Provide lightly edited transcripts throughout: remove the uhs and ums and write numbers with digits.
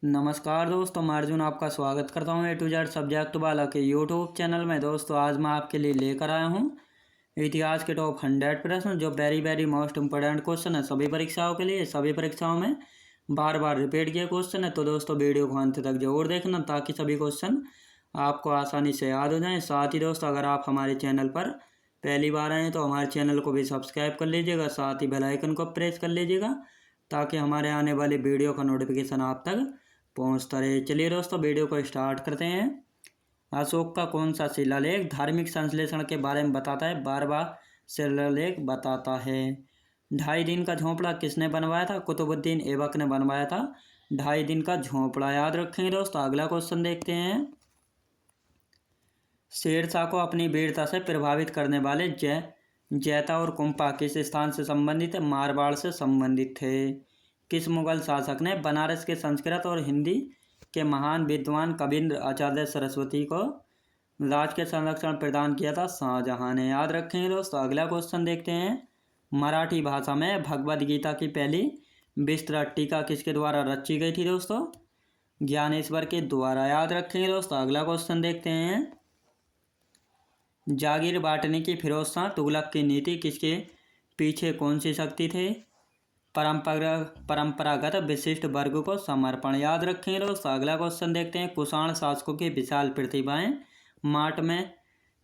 नमस्कार दोस्तों, मैं अर्जुन आपका स्वागत करता हूँ A to Z सब्जेक्ट वाला के यूट्यूब चैनल में। दोस्तों आज मैं आपके लिए लेकर आया हूँ इतिहास के टॉप 100 प्रश्न, जो वेरी मोस्ट इम्पोर्टेंट क्वेश्चन है सभी परीक्षाओं के लिए। सभी परीक्षाओं में बार बार रिपीट किए क्वेश्चन है, तो दोस्तों वीडियो को अंत तक जरूर देखना ताकि सभी क्वेश्चन आपको आसानी से याद हो जाएँ। साथ ही दोस्तों अगर आप हमारे चैनल पर पहली बार आए तो हमारे चैनल को भी सब्सक्राइब कर लीजिएगा, साथ ही बेल आइकन को प्रेस कर लीजिएगा ताकि हमारे आने वाली वीडियो का नोटिफिकेशन आप तक पहुँचता रहे। चलिए दोस्तों वीडियो को स्टार्ट करते हैं। अशोक का कौन सा शिलालेख धार्मिक संश्लेषण के बारे में बताता है? 12वां शिलालेख बताता है। 2.5 दिन का झोंपड़ा किसने बनवाया था? कुतुबुद्दीन ऐबक ने बनवाया था 2.5 दिन का झोंपड़ा। याद रखेंगे दोस्तों। अगला क्वेश्चन देखते हैं। शेरशाह को अपनी वीरता से प्रभावित करने वाले जैता और कुंपा किस स्थान से संबंधित है? मारवाड़ से संबंधित थे। किस मुगल शासक ने बनारस के संस्कृत और हिंदी के महान विद्वान कविंद्र आचार्य सरस्वती को राज के संरक्षण प्रदान किया था? शाहजहां ने। याद रखेंगे दोस्तों। अगला क्वेश्चन देखते हैं। मराठी भाषा में भगवद गीता की पहली विस्तृत टीका किसके द्वारा रची गई थी? दोस्तों ज्ञानेश्वर के द्वारा। याद रखेंगे दोस्तों। अगला क्वेश्चन देखते हैं। जागीर बांटने की फिरोज शाह तुगलक की नीति किसके पीछे कौन सी शक्ति थे? परंपरागत विशिष्ट वर्ग को समर्पण। याद रखेंगे दोस्तों। अगला क्वेश्चन देखते हैं। कुषाण शासकों की विशाल प्रतिभाएं माट में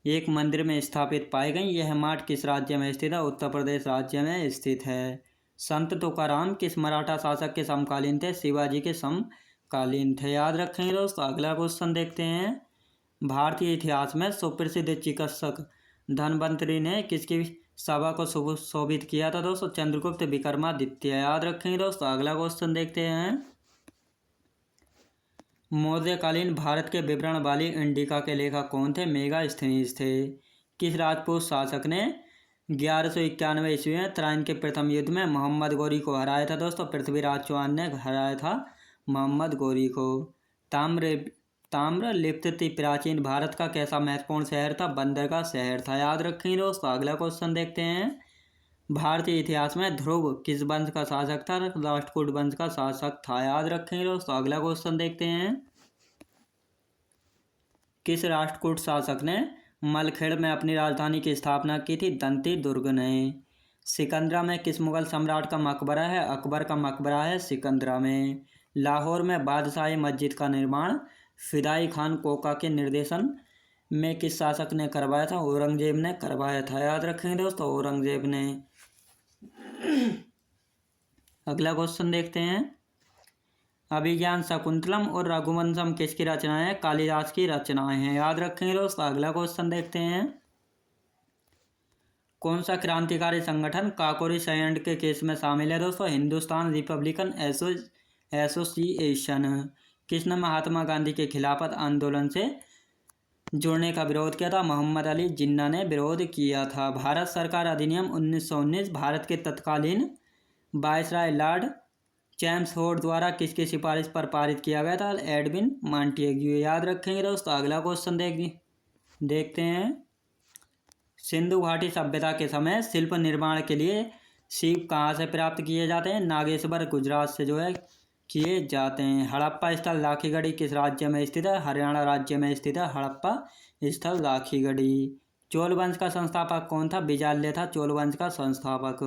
एक मंदिर में स्थापित पाई गई। यह माट किस राज्य में स्थित है? उत्तर प्रदेश राज्य में स्थित है। संत तुकाराम किस मराठा शासक के समकालीन थे? शिवाजी के समकालीन थे। याद रखेंगे दोस्तों। अगला क्वेश्चन देखते हैं। भारतीय इतिहास में सुप्रसिद्ध चिकित्सक धन्वंतरि ने किसकी सभा को शोभित किया था? दोस्तों चंद्रगुप्त विक्रमादित्य। याद रखेंगे दोस्तों। अगला क्वेश्चन देखते हैं। मौर्यकालीन भारत के विवरण वाली इंडिका के लेखक कौन थे? मेगास्थनीज थे। किस राजपूत शासक ने 1191 ईस्वी में त्राइन के प्रथम युद्ध में मोहम्मद गौरी को हराया था? दोस्तों पृथ्वीराज चौहान ने हराया था मोहम्मद गौरी को। ताम्रलिप्ति प्राचीन भारत का कैसा महत्वपूर्ण शहर था? बंदरगाह शहर था। याद रखेंगे दोस्तों। अगला क्वेश्चन देखते हैं। भारतीय इतिहास में ध्रुव किस वंश का शासक था? राष्ट्रकूट वंश का शासक था। याद रखेंगे दोस्तों। अगला क्वेश्चन देखते हैं। किस राष्ट्रकूट शासक ने मलखेड़ में अपनी राजधानी की स्थापना की थी? दंती दुर्ग ने। सिकंदरा में किस मुगल सम्राट का मकबरा है? अकबर का मकबरा है सिकंदरा में। लाहौर में बादशाही मस्जिद का निर्माण फिदाई खान कोका के निर्देशन में किस शासक ने करवाया था? औरंगजेब ने करवाया था। याद रखेंगे दोस्तों। औरंगजेब ने। अगला क्वेश्चन देखते हैं। अभिज्ञान शाकुंतलम और रघुवंशम किसकी रचनाएं हैं? कालिदास की रचनाएं हैं। याद रखेंगे दोस्तों। अगला क्वेश्चन देखते हैं। कौन सा क्रांतिकारी संगठन काकोरी संयंत्र के केस में शामिल है? दोस्तों हिंदुस्तान रिपब्लिकन एसोसिएशन। किसने महात्मा गांधी के खिलाफत आंदोलन से जुड़ने का विरोध किया था? मोहम्मद अली जिन्ना ने विरोध किया था। भारत सरकार अधिनियम 1919 भारत के तत्कालीन वायसराय लॉर्ड चैम्सफोर्ड द्वारा किसकी सिफारिश पर पारित किया गया था? Edwin Montagu. याद रखेंगे दोस्तों। अगला क्वेश्चन देखते हैं। सिंधु घाटी सभ्यता के समय शिल्प निर्माण के लिए सीप कहाँ से प्राप्त किए जाते हैं? नागेश्वर गुजरात से जो है किए जाते हैं। हड़प्पा स्थल लाखीगढ़ी किस राज्य में स्थित है? हरियाणा राज्य में स्थित है हड़प्पा स्थल लाखीगढ़ी। चोल वंश का संस्थापक कौन था? बिजाल्य था चोल वंश का संस्थापक।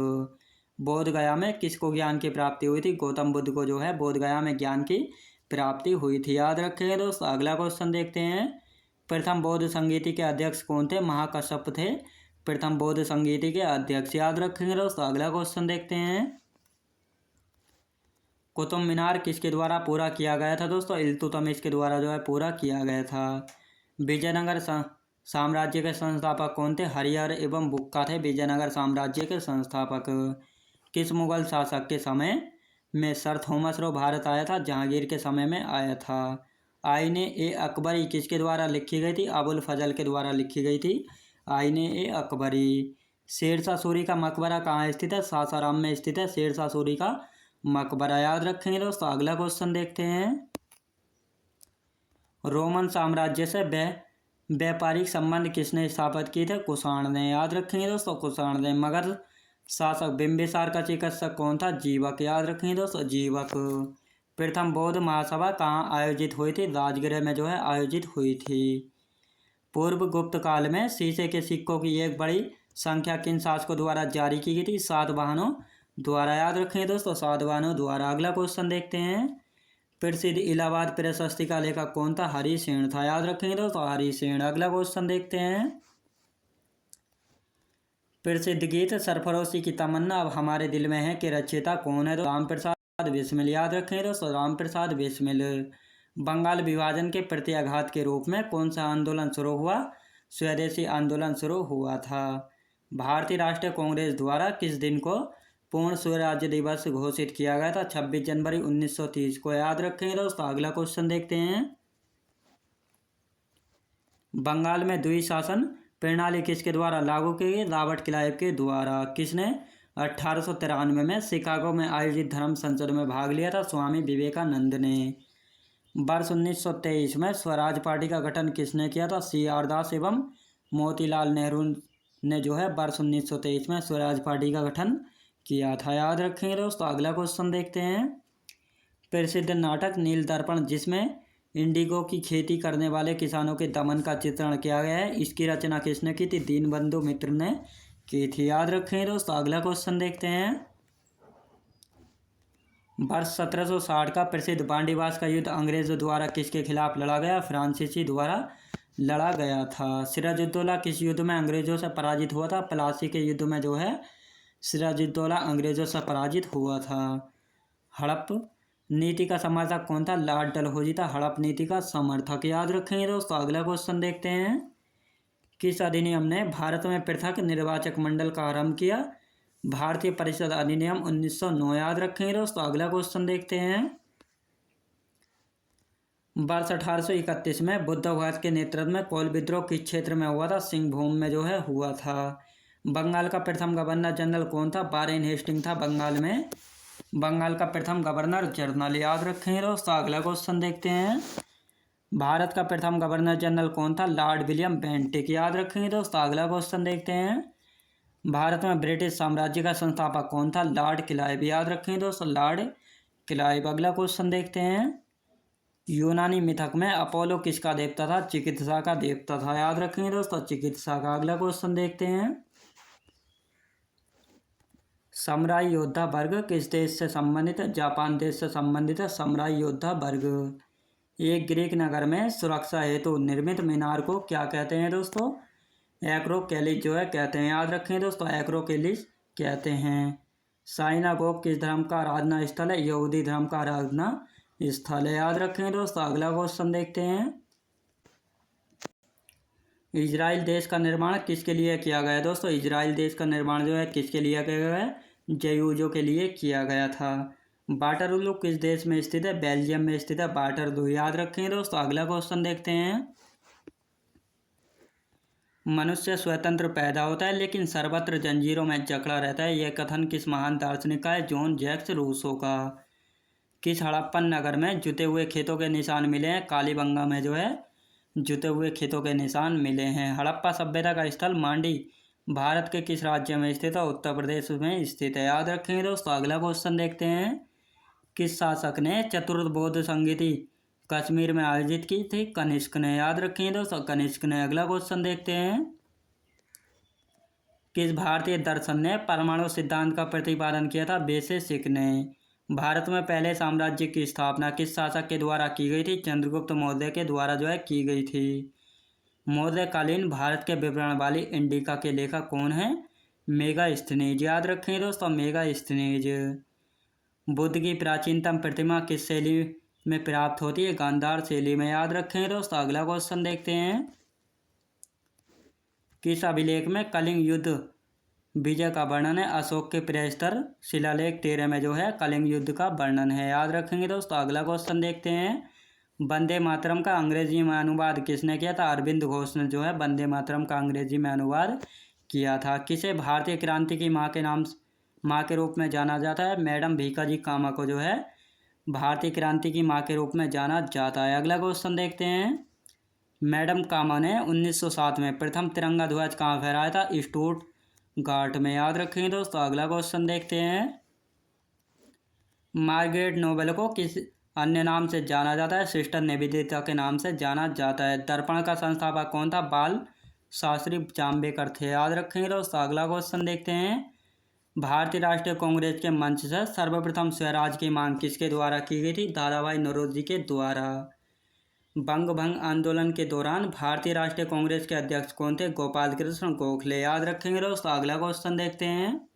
बोध गया में किसको ज्ञान की प्राप्ति हुई थी? गौतम बुद्ध को जो है बोध गया में ज्ञान की प्राप्ति हुई थी। याद रखेंगे दोस्तों। अगला क्वेश्चन देखते हैं। प्रथम बौद्ध संगीति के अध्यक्ष कौन थे? महाकश्यप थे प्रथम बौद्ध संगीति के अध्यक्ष। याद रखेंगे दोस्तों। अगला क्वेश्चन देखते हैं। कुतुब मीनार किसके द्वारा पूरा किया गया था? दोस्तों इल्तुतमिश के द्वारा जो है पूरा किया गया था। विजयनगर साम्राज्य के संस्थापक कौन थे? हरिहर एवं बुक्का थे विजयनगर साम्राज्य के संस्थापक। किस मुगल शासक के समय में सर थॉमस रो भारत आया था? जहांगीर के समय में आया था। आईने ए अकबरी किसके द्वारा लिखी गई थी? अबुल फजल के द्वारा लिखी गई थी आईने ए अकबरी। शेरशाह सूरी का मकबरा कहाँ स्थित है? सासाराम में स्थित है शेरशाह सूरी का मकबरा। याद रखेंगे दोस्तों। अगला क्वेश्चन देखते हैं। रोमन साम्राज्य से व्यापारिक संबंध किसने स्थापित किए थे? कुषाण ने। याद रखेंगे दोस्तों। कुषाण ने। मगध शासक बिंबिसार का चिकित्सक कौन था? जीवक। याद रखेंगे दोस्तों। जीवक। प्रथम बौद्ध महासभा कहाँ आयोजित हुई थी? राजगृह में जो है आयोजित हुई थी। पूर्व गुप्त काल में शीशे के सिक्कों की एक बड़ी संख्या किन शासकों द्वारा जारी की गई थी? सातवाहनों द्वारा। याद रखें दोस्तों, सातवाहनों द्वारा। अगला क्वेश्चन देखते हैं। प्रसिद्ध इलाहाबाद प्रशस्ति का लेखक कौन था? हरिसेन था। याद रखेंगे दोस्तों, हरिसेन। अगला क्वेश्चन देखते हैं। प्रसिद्ध गीत सरफरोशी की तमन्ना अब हमारे दिल में है के रचयिता कौन है? राम प्रसाद बिस्मिल। याद रखें दोस्तों, राम प्रसाद बिस्मिल। बंगाल विभाजन के प्रत्याघात के रूप में कौन सा आंदोलन शुरू हुआ? स्वदेशी आंदोलन शुरू हुआ था। भारतीय राष्ट्रीय कांग्रेस द्वारा किस दिन को पूर्ण स्वराज्य दिवस घोषित किया गया था? 26 जनवरी 1930 को। याद रखेंगे दोस्तों। अगला क्वेश्चन देखते हैं। बंगाल में द्विशासन प्रणाली किसके द्वारा लागू की गई? रॉबर्ट क्लाइव के द्वारा। किसने 1893 में शिकागो में आयोजित धर्म संसद में भाग लिया था? स्वामी विवेकानंद ने। वर्ष 1923 में स्वराज पार्टी का गठन किसने किया था? CR दास एवं मोतीलाल नेहरू ने जो है वर्ष 1923 में स्वराज पार्टी का गठन किया था। याद रखेंगे दोस्तों। अगला क्वेश्चन देखते हैं। प्रसिद्ध नाटक नील दर्पण, जिसमें इंडिगो की खेती करने वाले किसानों के दमन का चित्रण किया गया है, इसकी रचना किसने की थी? दीनबंधु मित्र ने की थी। याद रखें दोस्तों। अगला क्वेश्चन देखते हैं। वर्ष 1760 का प्रसिद्ध बांडीवास का युद्ध अंग्रेजों द्वारा किसके खिलाफ लड़ा गया? फ्रांसीसी द्वारा लड़ा गया था। सिराजुद्दौला किस युद्ध में अंग्रेजों से पराजित हुआ था? प्लासी के युद्ध में जो है सिराजुद्दौला अंग्रेजों से पराजित हुआ था। हड़प नीति का समर्थक कौन था? लॉर्ड डलहौजी था हड़प नीति का समर्थक। याद रखेंगे दोस्तों। अगला क्वेश्चन देखते हैं। किस अधिनियम ने भारत में पृथक निर्वाचक मंडल का आरंभ किया? भारतीय परिषद अधिनियम 1909। याद रखेंगे दोस्तों। अगला क्वेश्चन देखते हैं। वर्ष 1831 में बुद्ध भगत के नेतृत्व में कोल विद्रोह किस क्षेत्र में हुआ था? सिंहभूम में जो है हुआ था। बंगाल का प्रथम गवर्नर जनरल कौन था? वारेन हेस्टिंग था बंगाल में। बंगाल का प्रथम गवर्नर जनरल। याद रखेंगे दोस्तों। अगला क्वेश्चन देखते हैं। भारत का प्रथम गवर्नर जनरल कौन था? Lord William Bentinck. याद रखेंगे दोस्तों। अगला क्वेश्चन देखते हैं। भारत में ब्रिटिश साम्राज्य का संस्थापक कौन था? Lord Clive. याद रखेंगे दोस्तों, लॉर्ड क्लाइव। अगला क्वेश्चन देखते हैं। यूनानी मिथक में अपोलो किसका देवता था? चिकित्सा का देवता था। याद रखेंगे दोस्तों, चिकित्सा का। अगला क्वेश्चन देखते हैं। समुराई योद्धा वर्ग किस देश से संबंधित है? जापान देश से संबंधित है समुराई योद्धा वर्ग। एक ग्रीक नगर में सुरक्षा हेतु निर्मित मीनार को क्या कहते हैं दोस्तों? एक्रोपोलिस जो है कहते हैं। याद रखें दोस्तों, एक्रोपोलिस कहते हैं। साइनागोग किस धर्म का आराधना स्थल है? यहूदी धर्म का आराधना स्थल है। याद रखें दोस्तों। अगला क्वेश्चन देखते हैं। इजराइल देश का निर्माण किसके लिए किया गया दोस्तों? इजराइल देश का निर्माण जो है किसके लिए किया गया है? जयूजों के लिए किया गया था। वाटरलू किस देश में स्थित है? बेल्जियम में स्थित है वाटरलू। याद रखें दोस्तों। अगला क्वेश्चन देखते हैं। मनुष्य स्वतंत्र पैदा होता है लेकिन सर्वत्र जंजीरों में जकड़ा रहता है, यह कथन किस महान दार्शनिक का है? जॉन जैक्स रूसो का। किस हड़प्पन नगर में जुते हुए खेतों के निशान मिले हैं? कालीबंगा में जो है जुते हुए खेतों के निशान मिले हैं। हड़प्पा सभ्यता का स्थल मांडी भारत के किस राज्य में स्थित है? उत्तर प्रदेश में स्थित है। याद रखेंगे दोस्तों। अगला क्वेश्चन देखते हैं। किस शासक ने चतुर्थ बौद्ध संगीति कश्मीर में आयोजित की थी? कनिष्क ने। याद रखेंगे दोस्तों, कनिष्क ने। अगला क्वेश्चन देखते हैं। किस भारतीय दर्शन ने परमाणु सिद्धांत का प्रतिपादन किया था? वैशेषिक ने। भारत में पहले साम्राज्य की स्थापना किस शासक के द्वारा की गई थी? चंद्रगुप्त मौर्य के द्वारा जो है की गई थी। मौर्यकालीन भारत के विवरण वाली इंडिका के लेखक कौन है? मेगास्थनीज। याद रखें दोस्तों, मेगास्थनीज। बुद्ध की प्राचीनतम प्रतिमा किस शैली में प्राप्त होती है? गांधार शैली में। याद रखें दोस्तों। अगला क्वेश्चन देखते हैं। किस अभिलेख में कलिंग युद्ध विजय का वर्णन है? अशोक के प्रस्तर शिलालेख 13 में जो है कलिंग युद्ध का वर्णन है। याद रखेंगे दोस्तों। अगला क्वेश्चन देखते हैं। वंदे मातरम का अंग्रेजी में अनुवाद किसने किया था? अरविंद घोष ने जो है वंदे मातरम का अंग्रेजी में अनुवाद किया था। किसे भारतीय क्रांति की माँ के रूप में जाना जाता है? मैडम भीकाजी कामा को जो है भारतीय क्रांति की माँ के रूप में जाना जाता है। अगला क्वेश्चन देखते हैं। मैडम कामा ने 1907 में प्रथम तिरंगा ध्वज कहाँ फहराया था? स्टुटगार्ट में। याद रखेंगे दोस्तों। अगला क्वेश्चन देखते हैं। मार्गरेट नोबेल को किस अन्य नाम से जाना जाता है, सिस्टर निवेदिता के नाम से जाना जाता है। दर्पण का संस्थापक कौन था? बाल शास्त्री जाम्बेकर थे, याद रखेंगे दोस्तों। अगला क्वेश्चन देखते हैं। भारतीय राष्ट्रीय कांग्रेस के मंच से सर्वप्रथम स्वराज की मांग किसके द्वारा की गई थी? दादाभाई नौरोजी के द्वारा। बंग भंग आंदोलन के दौरान भारतीय राष्ट्रीय कांग्रेस के अध्यक्ष कौन थे? गोपाल कृष्ण गोखले, याद रखेंगे दोस्तों। अगला क्वेश्चन देखते हैं।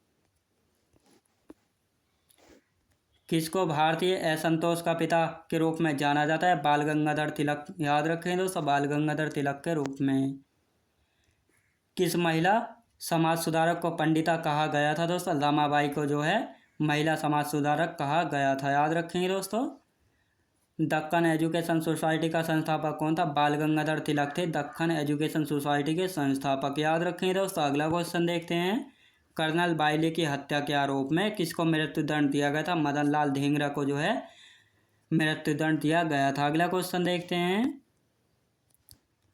किसको भारतीय असंतोष का पिता के रूप में जाना जाता है? बाल गंगाधर तिलक, याद रखें दोस्तों, बाल गंगाधर तिलक के रूप में। किस महिला समाज सुधारक को पंडिता कहा गया था दोस्तों? रमाबाई को जो है महिला समाज सुधारक कहा गया था, याद रखेंगे दोस्तों। दक्कन एजुकेशन सोसाइटी का संस्थापक कौन था? बाल गंगाधर तिलक थे दक्कन एजुकेशन सोसाइटी के संस्थापक, याद रखेंगे दोस्तों। अगला क्वेश्चन देखते हैं। कर्नल बाइले की हत्या के आरोप में किसको मृत्युदंड दिया गया था? मदन लाल धिंगरा को जो है मृत्युदंड दिया गया था। अगला क्वेश्चन देखते हैं।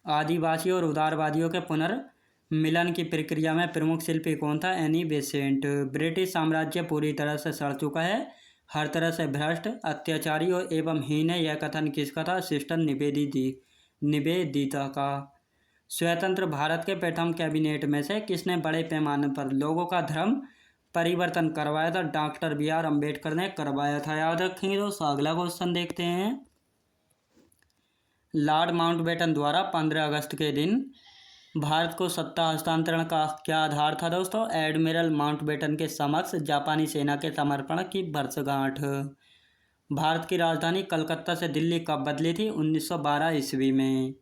आदिवासी और उदारवादियों के पुनर्मिलन की प्रक्रिया में प्रमुख शिल्पी कौन था? Annie Besant. ब्रिटिश साम्राज्य पूरी तरह से सड़ चुका है, हर तरह से भ्रष्ट, अत्याचारी और एवं हीन है, यह कथन किसका था? सिस्टर निवेदिता का। स्वतंत्र भारत के प्रथम कैबिनेट में से किसने बड़े पैमाने पर लोगों का धर्म परिवर्तन करवाया था? डॉक्टर BR अम्बेडकर ने करवाया था, याद रखेंगे दोस्तों। अगला क्वेश्चन देखते हैं। लॉर्ड माउंटबेटन द्वारा 15 अगस्त के दिन भारत को सत्ता हस्तांतरण का क्या आधार था दोस्तों? एडमिरल माउंटबेटन के समक्ष जापानी सेना के समर्पण की वर्षगांठ। भारत की राजधानी कलकत्ता से दिल्ली कब बदली थी? 1912 ईस्वी में।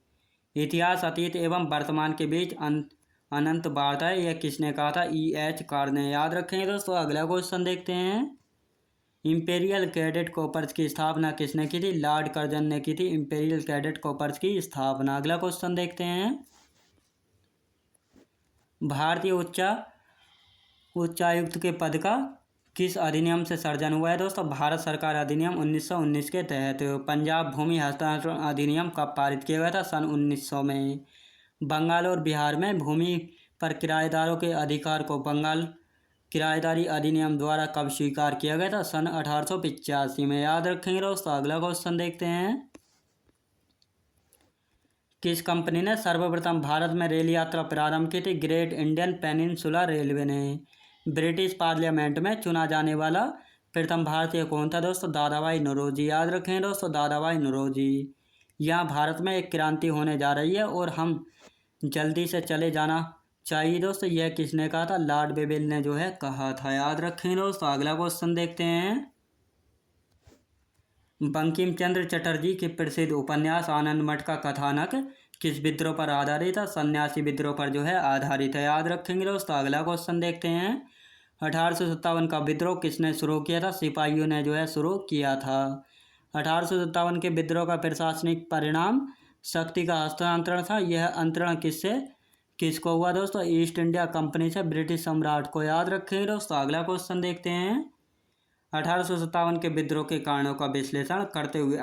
इतिहास अतीत एवं वर्तमान के बीच अनंत वार्ता है, यह किसने कहा था? EH कार ने, याद रखेंगे दोस्तों। अगला क्वेश्चन देखते हैं। इंपेरियल कैडेट कॉर्प्स की स्थापना किसने की थी? लॉर्ड कर्जन ने की थी इंपेरियल कैडेट कॉर्प्स की स्थापना। अगला क्वेश्चन देखते हैं। भारतीय उच्चायुक्त के पद का किस अधिनियम से सर्जन हुआ है दोस्तों? भारत सरकार अधिनियम 1919 के तहत। पंजाब भूमि हस्तांतरण अधिनियम कब पारित किया गया था? सन 1900 में। बंगाल और बिहार में भूमि पर किराएदारों के अधिकार को बंगाल किराएदारी अधिनियम द्वारा कब स्वीकार किया गया था? सन 1885 में, याद रखेंगे दोस्तों। अगला क्वेश्चन देखते हैं। किस कंपनी ने सर्वप्रथम भारत में रेल यात्रा प्रारंभ की थी? ग्रेट इंडियन पेनिनसुला रेलवे ने। ब्रिटिश पार्लियामेंट में चुना जाने वाला प्रथम भारतीय कौन था दोस्तों? दादाभाई नौरोजी, याद रखें दोस्तों, दादाभाई नौरोजी। यहाँ भारत में एक क्रांति होने जा रही है और हम जल्दी से चले जाना चाहिए दोस्तों, यह किसने कहा था? लॉर्ड बेवेल ने जो है कहा था, याद रखें दोस्तों। अगला क्वेश्चन देखते हैं। बंकिम चंद्र चटर्जी के प्रसिद्ध उपन्यास आनंद मठ का कथानक किस विद्रोह पर आधारित है? सन्यासी विद्रोह पर जो है आधारित है, याद रखेंगे दोस्तों। अगला क्वेश्चन देखते हैं। 1857 का विद्रोह किसने शुरू किया था? सिपाहियों ने जो है शुरू किया था। 1857 के विद्रोह का प्रशासनिक परिणाम शक्ति का हस्तांतरण था। यह अंतरण किसको हुआ दोस्तों? ईस्ट इंडिया कंपनी से ब्रिटिश सम्राट को, याद रखेंगे दोस्तों। अगला क्वेश्चन देखते हैं। 1857 के विद्रोह के कारणों का विश्लेषण करते हुए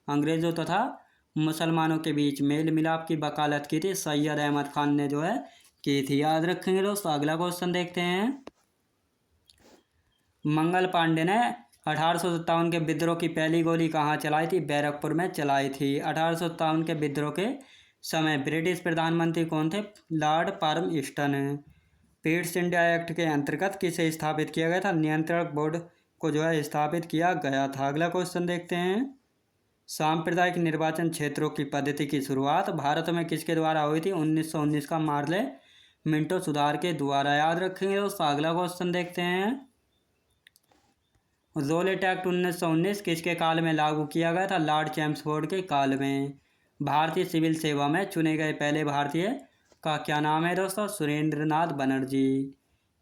अंग्रेजों तथा मुसलमानों के बीच मेल मिलाप की वकालत की थी सैयद अहमद खान ने जो है की थी, याद रखेंगे दोस्तों। अगला क्वेश्चन देखते हैं। मंगल पांडे ने 1857 के विद्रोह की पहली गोली कहाँ चलाई थी? बैरकपुर में चलाई थी। 1857 के विद्रोह के समय ब्रिटिश प्रधानमंत्री कौन थे? लॉर्ड पार्मस्टन। पीट्स इंडिया एक्ट के अंतर्गत किसे स्थापित किया गया था? नियंत्रक बोर्ड को जो है स्थापित किया गया था। अगला क्वेश्चन देखते हैं। सांप्रदायिक निर्वाचन क्षेत्रों की पद्धति की शुरुआत भारत में किसके द्वारा हुई थी? 1919 का मार्ले मिंटो सुधार के द्वारा, याद रखेंगे दोस्तों। अगला क्वेश्चन देखते हैं। रोलेट एक्ट 1919 किसके काल में लागू किया गया था? लॉर्ड चैम्सफोर्ड के काल में। भारतीय सिविल सेवा में चुने गए पहले भारतीय का क्या नाम है दोस्तों? सुरेंद्रनाथ बनर्जी।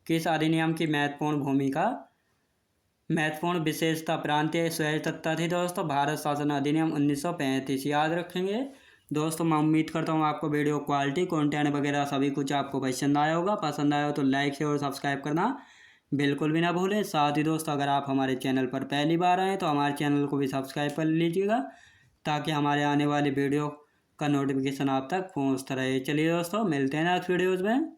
किस अधिनियम की महत्वपूर्ण विशेषता प्रांतीय स्वायत्तता थी दोस्तों? भारत शासन अधिनियम 1935, याद रखेंगे दोस्तों। मैं उम्मीद करता हूँ आपको वीडियो क्वालिटी कंटेंट वगैरह सभी कुछ आपको पसंद आया होगा। पसंद आया हो तो लाइक शेयर और सब्सक्राइब करना बिल्कुल भी ना भूलें। साथ ही दोस्तों अगर आप हमारे चैनल पर पहली बार आए तो हमारे चैनल को भी सब्सक्राइब कर लीजिएगा ताकि हमारे आने वाली वीडियो का नोटिफिकेशन आप तक पहुँचता रहे। चलिए दोस्तों मिलते हैं नेक्स्ट वीडियोज़ में।